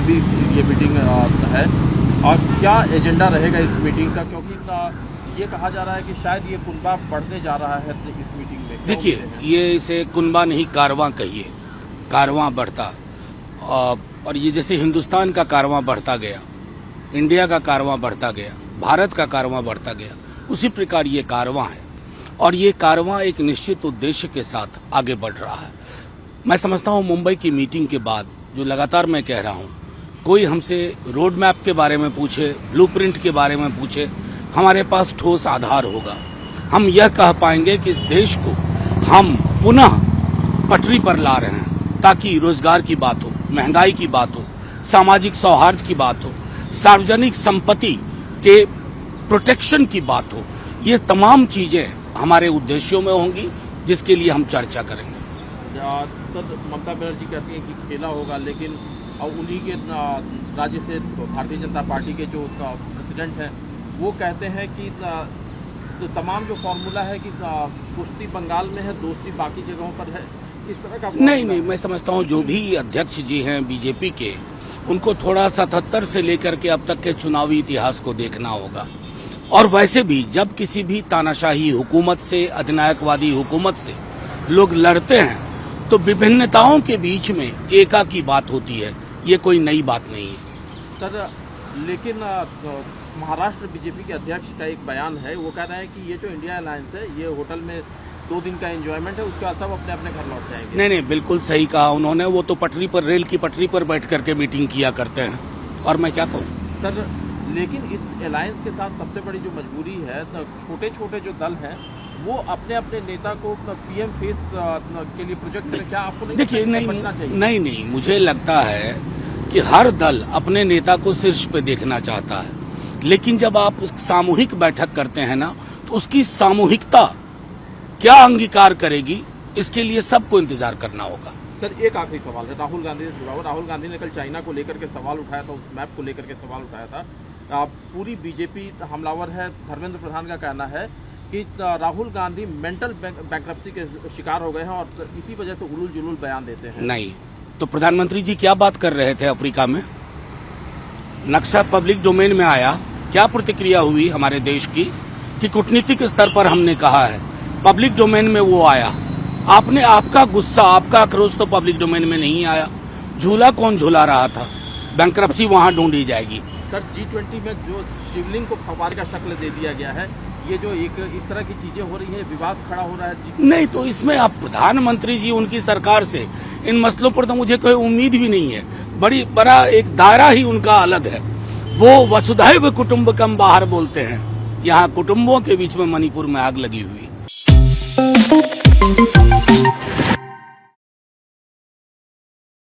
भी ये मीटिंग है, और क्या एजेंडा रहेगा इस मीटिंग का, क्योंकि ये कहा जा रहा है कि शायद ये कुनबा बढ़ने जा रहा है इस मीटिंग में। देखिए, ये इसे कुनबा नहीं कारवां कहिए, कारवां बढ़ता, और ये जैसे हिंदुस्तान का कारवां बढ़ता गया, इंडिया का कारवां बढ़ता गया, भारत का कारवां बढ़ता गया, उसी प्रकार ये कारवां है, और ये कारवां एक निश्चित उद्देश्य के साथ आगे बढ़ रहा है। मैं समझता हूँ मुंबई की मीटिंग के बाद, जो लगातार मैं कह रहा हूँ, कोई हमसे रोड मैप के बारे में पूछे, ब्लूप्रिंट के बारे में पूछे, हमारे पास ठोस आधार होगा। हम यह कह पाएंगे कि इस देश को हम पुनः पटरी पर ला रहे हैं, ताकि रोजगार की बात हो, महंगाई की बात हो, सामाजिक सौहार्द की बात हो, सार्वजनिक संपत्ति के प्रोटेक्शन की बात हो। ये तमाम चीजें हमारे उद्देश्यों में होंगी, जिसके लिए हम चर्चा करेंगे। सर, ममता बनर्जी कहती हैं कि खेला होगा, लेकिन उन्हीं के राज्य से भारतीय जनता पार्टी के जो प्रेसिडेंट हैं वो कहते हैं कि तो तमाम जो फॉर्मूला है कि कुश्ती बंगाल में है, दोस्ती बाकी जगहों पर है, इस तरह का नहीं, मैं समझता हूँ जो भी अध्यक्ष जी हैं बीजेपी के, उनको थोड़ा 77 से लेकर के अब तक के चुनावी इतिहास को देखना होगा। और वैसे भी जब किसी भी तानाशाही हुकूमत से, अधिनायकवादी हुकूमत से लोग लड़ते हैं, तो विभिन्नताओं के बीच में एका की बात होती है। ये कोई नई बात नहीं है। सर, लेकिन महाराष्ट्र बीजेपी के अध्यक्ष का एक बयान है, वो कह रहे हैं कि ये जो इंडिया अलायंस है, ये होटल में 2 दिन का एंजॉयमेंट है, उसके बाद सब अपने अपने घर लौट जाएंगे। नहीं, बिल्कुल सही कहा उन्होंने। वो तो पटरी पर, रेल की पटरी पर बैठ करके मीटिंग किया करते हैं, और मैं क्या कहूँ। सर, लेकिन इस अलायंस के साथ सबसे बड़ी जो मजबूरी है, तो छोटे छोटे जो दल हैं वो अपने अपने नेता को पीएम फेस के लिए प्रोजेक्ट करें। क्या आपको नहीं, देखिए, नहीं, मुझे लगता है कि हर दल अपने नेता को शीर्ष पे देखना चाहता है, लेकिन जब आप सामूहिक बैठक करते हैं ना, तो उसकी सामूहिकता क्या अंगीकार करेगी, इसके लिए सबको इंतजार करना होगा। सर, एक आखिरी सवाल है राहुल गांधी से जुड़ा हुआ। राहुल गांधी ने कल चाइना को लेकर के सवाल उठाया था, उस मैप को लेकर के सवाल उठाया था। पूरी बीजेपी हमलावर है। धर्मेंद्र प्रधान का कहना है कि राहुल गांधी मेंटल बैंक्रप्सी के शिकार हो गए हैं और इसी वजह से उलूल जुलूल बयान देते हैं। नहीं, तो प्रधानमंत्री जी क्या बात कर रहे थे अफ्रीका में? नक्शा पब्लिक डोमेन में आया, क्या प्रतिक्रिया हुई हमारे देश की कि कूटनीतिक स्तर पर हमने कहा है, पब्लिक डोमेन में वो आया। आपने, आपका गुस्सा, आपका आक्रोश तो पब्लिक डोमेन में नहीं आया। झूला कौन झूला रहा था? बैंक्रप्सी वहां ढूंढी जाएगी। सर, G20 में जो शिवलिंग को फव्वारे का शक्ल दे दिया गया है, ये जो एक इस तरह की चीजें हो रही है, विवाद खड़ा हो रहा है। नहीं, तो इसमें अब प्रधानमंत्री जी, उनकी सरकार से इन मसलों पर तो मुझे कोई उम्मीद भी नहीं है। बड़ा एक दायरा ही उनका अलग है। वो वसुधैव कुटुंबकम बाहर बोलते हैं, यहाँ कुटुंबों के बीच में मणिपुर में आग लगी हुई।